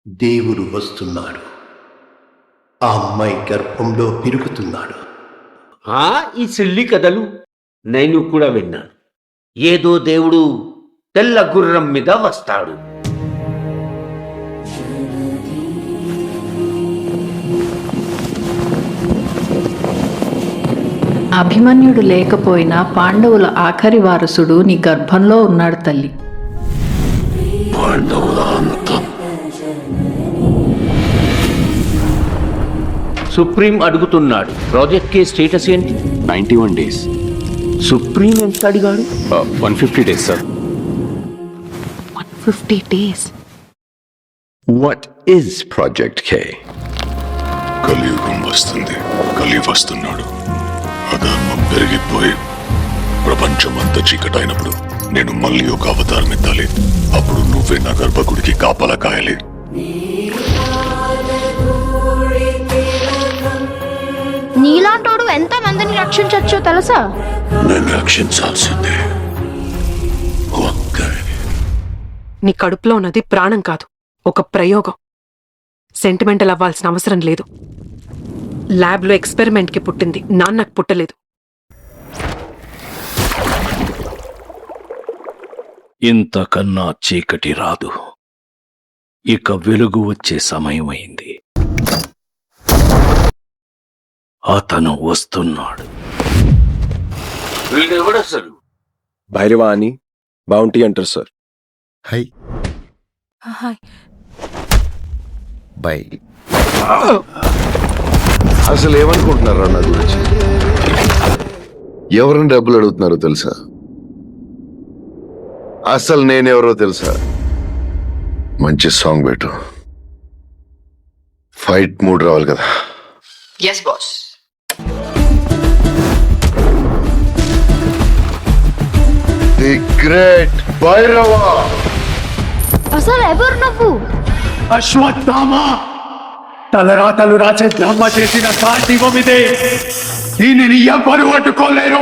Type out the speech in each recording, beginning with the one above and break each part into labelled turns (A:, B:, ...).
A: దేవుడు వస్తున్నాడు. ఆ అమ్మాయి గర్భంలో పెరుగుతున్నాడు.
B: ఈ సిల్లి కథలు నేను కూడా విన్నాను. ఏదో దేవుడు తెల్ల గుర్రం మీద వస్తాడు.
C: అభిమన్యుడు లేకపోయినా పాండవుల ఆఖరి వారసుడు నీ గర్భంలో ఉన్నాడు తల్లి.
B: సుప్రీం అడుగుతున్నాడు, ప్రాజెక్ట్ కే స్టేటస్ ఏంటి?
D: 91 days.
B: సుప్రీం ఎంత అడిగాడు?
D: 150 days, sir.
C: 150 days.
E: What is Project K?
F: కలియుగం వస్తుంది, కలి వస్తున్నాడు. అధర్మం పెరిగిపోయి ప్రపంచమంతా చీకటైనప్పుడు నేను మళ్ళీ ఒక అవతారం ఎత్తాలి. అప్పుడు నువ్వే నా గర్భగుడికి కాపలా కాయాలి.
G: నీలాంటోడు ఎంత మందిని రక్షించొచ్చో తెలుసా?
F: నేను రక్షించాల్సిందే ఒక్కరిని.
H: నీ కడుపులో ఉన్నది ప్రాణం కాదు, ఒక ప్రయోగం. సెంటిమెంటల్ అవ్వాల్సిన అవసరం లేదు. ల్యాబ్లో ఎక్స్పెరిమెంట్కి పుట్టింది, నాన్నకు పుట్టలేదు.
I: ఇంతకన్నా చీకటి రాదు. ఇక వెలుగు వచ్చే సమయం అయింది. అతను వస్తున్నాడు.
B: వీడెవడసలు?
D: భైరవా అని బౌంటీ అంటారు, సార్.
E: Hi bye. అసలు ఏమనుకుంటున్నారా నా గురించి? ఎవరిని డబ్బులు అడుగుతున్నారో తెలుసా? అసలు నేనెవరో తెలుసా? మంచి సాంగ్ పెట్టు. ఫైట్ మూడ్ రావాలి కదా.
C: Yes boss.
E: The great Bhairava.
G: అసలు ఎవరు నువ్వు?
I: అశ్వత్థామ తలరాతలు రాసే బ్రహ్మ చేసిన సాంతివం ఇదే. దీనిని ఎవ్వరు అడ్డుకోలేరు.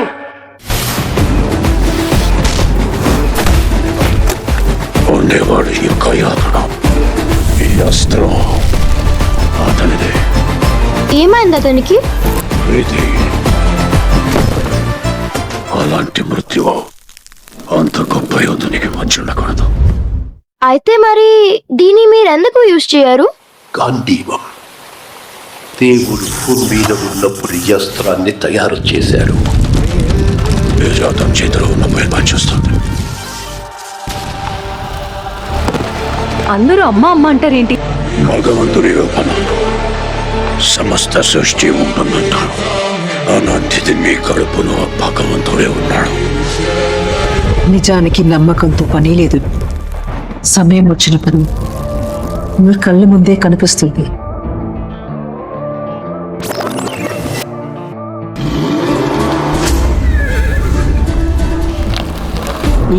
F: ఉండేవాడు యొక్క యాతన, ఈ అస్త్రం అతనిదే.
G: ఏమైంది అతనికి?
F: ఇది అలాంటి మృత్యువు అంత గొప్ప యోధునికి మంచి ఉండకూడదు.
G: అయితే మరి దీన్ని మీరెందుకు యూజ్ చేయరు?
A: గాంధీవం. దేవుడు భూమి మీద ఉన్నప్పుడు ఈ అస్త్రాన్ని తయారు చేశాడు.
F: ఏ జాతం చేతిలో ఉన్నప్పుడు పనిచేస్తుంది.
H: అందరూ అమ్మ అమ్మ అంటారేంటి?
F: భగవంతుని యోపనం సమస్త సృష్టి ఉంటుందంటారు. అలాంటిది మీ కడుపులో భగవంతుడే ఉన్నాడు.
J: నిజానికి నమ్మకంతో పని లేదు. సమయం వచ్చినప్పుడు మీ కళ్ళ ముందే కనిపిస్తుంది.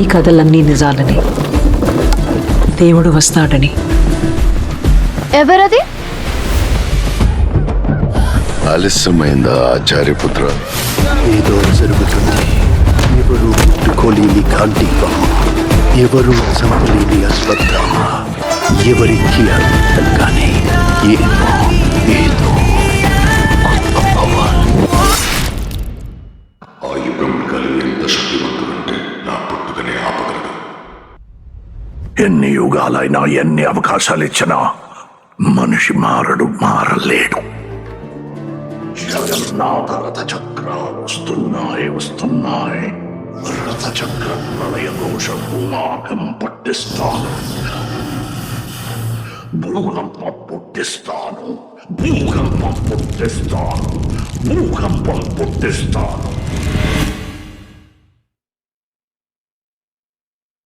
J: ఈ కథలన్నీ నిజాలని, దేవుడు వస్తాడని.
G: ఎవరది?
E: ఆలస్యమైందా ఆచార్యపుత్ర?
A: ఏదో జరుగుతుంది. ఎవరు ముట్టుకోలేని గాంధీవం, ఎవరు చంపలేని అశ్వత్థామ, ఎవరికి అర్థం కాని ఏదో గొప్ప పవర్.
F: ఆ యుగం కలిగి ఎంత శక్తివంతుడంటే నా పుట్టుకనే ఆపగలడు. ఎన్ని యుగాలైనా ఎన్ని అవకాశాలు ఇచ్చినా మనిషి మారలేడు. జగన్నాథ రథ చక్రాలు వస్తున్నాయి. రథ చక్ర ప్రళయ ఘోష భూమాకం పట్టిస్తాను. భూకంపం పుట్టిస్తాను.